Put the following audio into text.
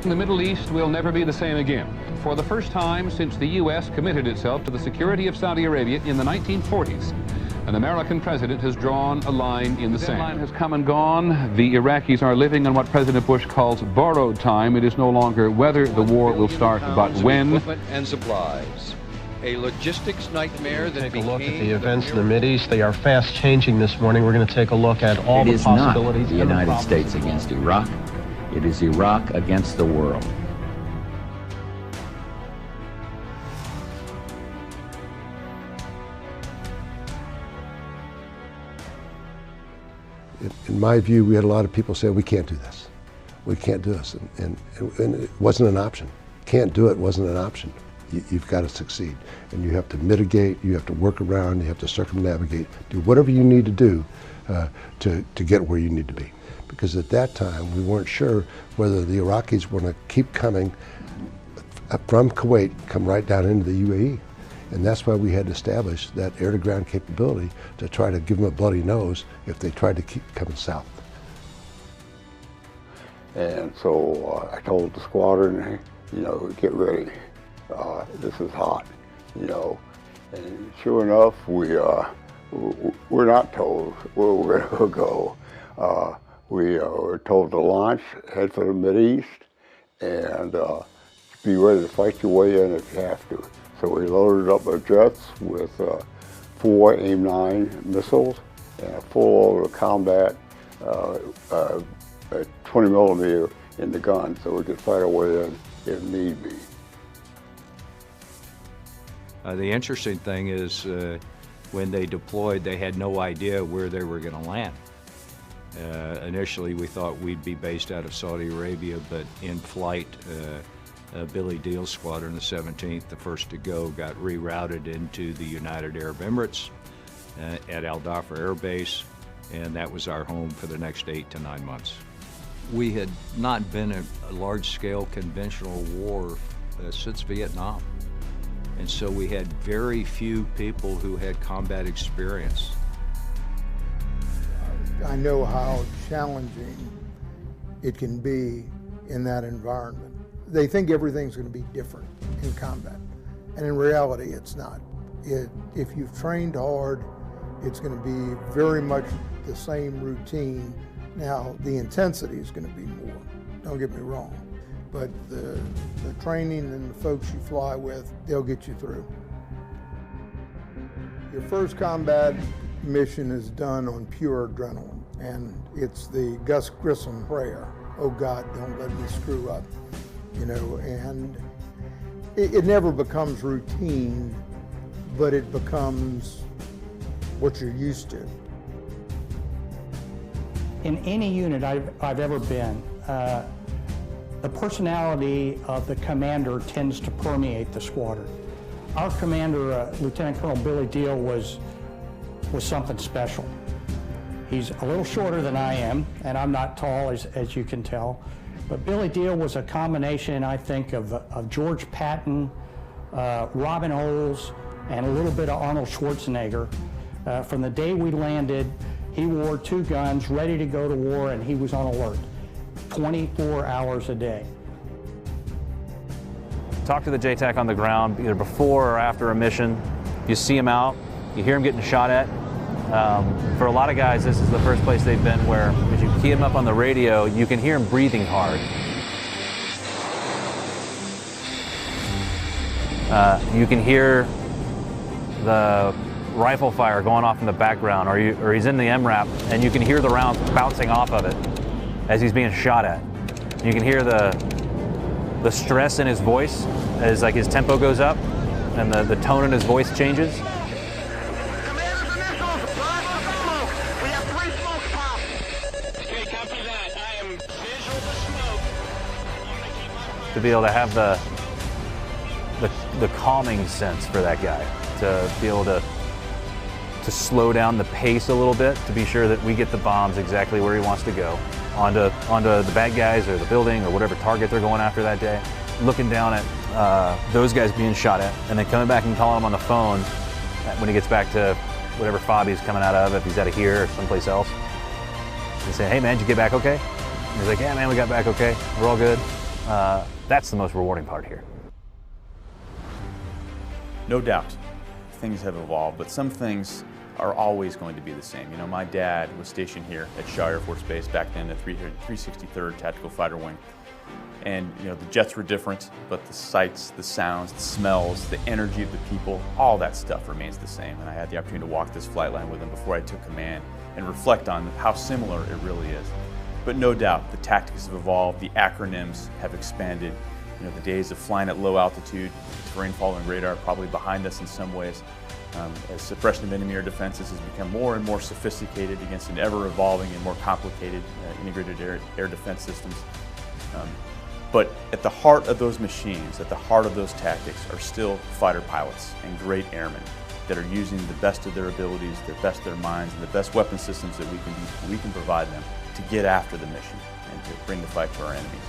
The Middle East will never be the same again. For the first time since the U.S. committed itself to the security of Saudi Arabia in the 1940s, an American president has drawn a line in the sand. The deadline has come and gone. The Iraqis are living in what President Bush calls borrowed time. It is no longer whether the war will start, but when. Equipment and supplies. A logistics nightmare that take a look at the events in the Mideast. They are fast changing this morning. We're going to take a look at all the possibilities. It is not the United States against Iraq. It is Iraq against the world. In my view, we had a lot of people say, we can't do this. We can't do this. And it wasn't an option. Can't do it wasn't an option. You've got to succeed. And you have to mitigate, you have to work around, you have to circumnavigate, do whatever you need to do to get where you need to be. Because at that time, we weren't sure whether the Iraqis were going to keep coming from Kuwait, come right down into the UAE. And that's why we had to establish that air-to-ground capability to try to give them a bloody nose if they tried to keep coming south. And so I told the squadron, you know, get ready. This is hot, you know. And sure enough, we're not told where we're going to go. We were told to launch, head for the Mideast, and be ready to fight your way in if you have to. So we loaded up our jets with 4 AIM-9 missiles and a full load of combat 20 millimeter in the gun, so we could fight our way in if need be. The interesting thing is when they deployed, they had no idea where they were going to land. Initially, we thought we'd be based out of Saudi Arabia, but in flight, Billy Deal's squadron, the 17th, the first to go, got rerouted into the United Arab Emirates at Al Dhafra Air Base, and that was our home for the next 8 to 9 months. We had not been in a large-scale conventional war since Vietnam, and so we had very few people who had combat experience. I know how challenging it can be in that environment. They think everything's going to be different in combat, and in reality it's not. If you've trained hard, it's going to be very much the same routine. Now, the intensity is going to be more, don't get me wrong, but the training and the folks you fly with, they'll get you through. Your first combat mission is done on pure adrenaline, and it's the Gus Grissom prayer, oh God, don't let me screw up. You know, and it never becomes routine, but it becomes what you're used to. In any unit I've ever been, the personality of the commander tends to permeate the squadron. Our commander, Lieutenant Colonel Billy Deal, was something special. He's a little shorter than I am, and I'm not tall, as you can tell. But Billy Deal was a combination, I think, of George Patton, Robin Olds, and a little bit of Arnold Schwarzenegger. From the day we landed, he wore 2 guns, ready to go to war, and he was on alert 24 hours a day. Talk to the JTAC on the ground, either before or after a mission. You see him out, you hear him getting shot at. For a lot of guys, this is the first place they've been where, as you key him up on the radio, you can hear him breathing hard. You can hear the rifle fire going off in the background, or he's in the MRAP, and you can hear the rounds bouncing off of it as he's being shot at. You can hear the stress in his voice as like his tempo goes up, and the tone in his voice changes. To be able to have the calming sense for that guy, to be able to slow down the pace a little bit, to be sure that we get the bombs exactly where he wants to go, onto the bad guys or the building or whatever target they're going after that day. Looking down at those guys being shot at, and then coming back and calling him on the phone when he gets back to whatever fob he's coming out of, if he's out of here or someplace else, and saying, hey man, did you get back okay? And he's like, yeah man, we got back okay, we're all good. that's the most rewarding part here. No doubt, things have evolved, but some things are always going to be the same. You know, my dad was stationed here at Shaw Air Force Base back then, the 363rd Tactical Fighter Wing. And you know, the jets were different, but the sights, the sounds, the smells, the energy of the people, all that stuff remains the same. And I had the opportunity to walk this flight line with him before I took command and reflect on how similar it really is. But no doubt, the tactics have evolved, the acronyms have expanded. You know, the days of flying at low altitude, terrain following radar, probably behind us in some ways. As suppression of enemy air defenses has become more and more sophisticated against an ever-evolving and more complicated integrated air defense systems. But at the heart of those machines, at the heart of those tactics, are still fighter pilots and great airmen that are using the best of their abilities, the best of their minds, and the best weapon systems that we can provide them to get after the mission and to bring the fight to our enemies.